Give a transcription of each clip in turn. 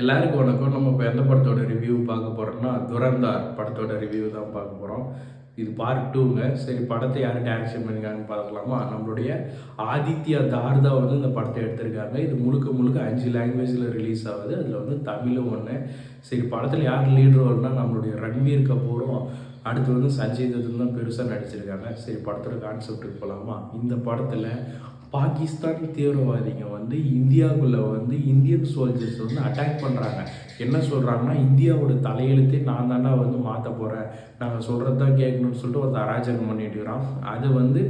எல்லாருக்கும் வணக்கம். நம்ம இப்போ எந்த படத்தோட ரிவ்யூ பார்க்க போகிறோம்னா துரந்தார் படத்தோட ரிவ்யூ தான் பார்க்க போகிறோம். இது பார்ட் 2ங்க. சரி, படத்தை யார் டைரக்ஷன் பண்ணிருக்காங்கன்னு பார்க்கலாமா? நம்மளுடைய ஆதித்யா தார் தான் வந்து இந்த படத்தை எடுத்திருக்காங்க. இது முழுக்க முழுக்க 5 லாங்குவேஜில் ரிலீஸ் ஆகுது. அதில் வந்து தமிழும் ஒன்று. சரி, படத்தில் யார் லீட் ரோல்னா நம்மளுடைய ரன்வீர் கபூரும் அடுத்து வந்து சஞ்சய் தத்தும் தான் பெருசாக நடிச்சிருக்காங்க. சரி, படத்தோட கான்செப்டுக்கு போகலாமா? இந்த படத்தில் பாகிஸ்தான் தீவிரவாதிங்க வந்து இந்தியாவுக்குள்ளே வந்து இந்தியன் சோல்ஜர்ஸ் வந்து அட்டாக் பண்ணுறாங்க. என்ன சொல்கிறாங்கன்னா, இந்தியாவோட தலையெழுத்தே நான் தாண்டா வந்து மாற்ற போகிறேன், நாங்கள் சொல்கிறது தான் கேட்கணும்னு சொல்லிட்டு ஒரு அராஜகம் பண்ணிட்டுக்கிறான். அது வந்து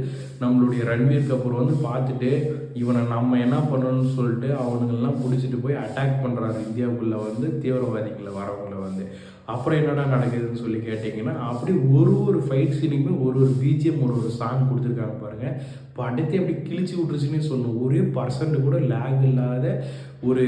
நம்மளுடைய ரன்வீர் கபூர் வந்து பார்த்துட்டு இவனை நம்ம என்ன பண்ணணும்னு சொல்லிட்டு அவனுங்கெல்லாம் பிடிச்சிட்டு போய் அட்டாக் பண்ணுறாரு இந்தியாவுக்குள்ளே வந்து தீவிரவாதிகளை வரவங்களை வந்து. அப்புறம் என்னடா நடக்குதுன்னு சொல்லி கேட்டிங்கன்னா, அப்படி ஒரு ஃபைட் சீனுக்குமே ஒரு பிஜிஎம் ஒரு சாங் கொடுத்துருக்காங்க பாருங்கள். படத்தை அப்படி கிழிச்சு விட்டுருச்சுன்னே சொல்லணும். ஒரே பர்சன்ட் கூட லேக் இல்லாத ஒரு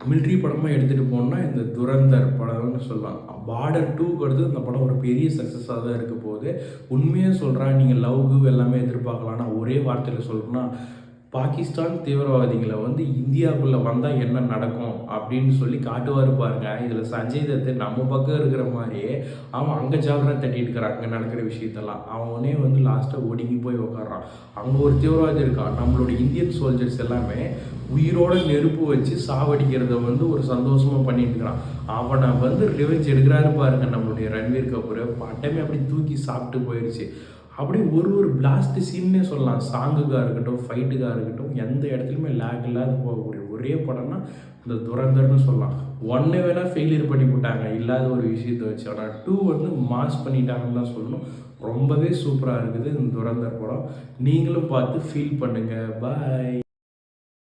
மிலிட்ரி படமாக எடுத்துகிட்டு போனால் இந்த துரந்தர் படம்னு சொல்லலாம். பார்டர் 2க்கு அடுத்து இந்த படம் ஒரு பெரிய சக்ஸஸாக தான் இருக்க போகுது. உண்மையாக சொல்கிறேன், நீங்கள் லவ் எல்லாமே எதிர்பார்க்கலாம். நான் ஒரே வார்த்தையில் சொல்லணும்னா, பாகிஸ்தான் தீவிரவாதிகளை வந்து இந்தியாவுக்குள்ளே வந்தால் என்ன நடக்கும் அப்படின்னு சொல்லி காட்டுவார் பாருங்க. இதில் சஞ்சய் தத்து நம்ம பக்கம் இருக்கிற மாதிரியே அவன் அங்கே ஜாலராக தட்டிட்டு இருக்கிறான். அங்கே நடக்கிற விஷயத்தெல்லாம் அவனே வந்து லாஸ்ட்டாக ஒடுங்கி போய் உட்காடுறான். அங்கே ஒரு தீவிரவாதி இருக்கான். நம்மளோட இந்தியன் சோல்ஜர்ஸ் எல்லாமே உயிரோட நெருப்பு வச்சு சாவடிக்கிறத வந்து ஒரு சந்தோஷமாக பண்ணிட்டு இருக்கிறான். அவனை வந்து ரிவெஞ்ச் எடுக்கிறாரு பாருங்க நம்மளுடைய ரன்வீர் கபூர். பட்டமே அப்படி தூக்கி சாப்பிட்டு போயிடுச்சு. அப்படி ஒரு பிளாஸ்ட் சீன்னே சொல்லலாம். சாங்குக்காக இருக்கட்டும், ஃபைட்டுக்காக இருக்கட்டும், எந்த இடத்துலையுமே லேக் இல்லாத போகக்கூடிய ஒரே படம்னா இந்த துரந்தர்னு சொல்லலாம். 1 வேணால் ஃபெயிலியர் பண்ணி போட்டாங்க இல்லாத ஒரு விஷயத்தை வச்சு. ஆனால் 2 வந்து மாஸ் பண்ணிட்டாங்கன்னு தான் சொல்லணும். ரொம்பவே சூப்பராக இருக்குது இந்த துரந்தர் படம். நீங்களும் பார்த்து ஃபீல் பண்ணுங்கள். பாய்.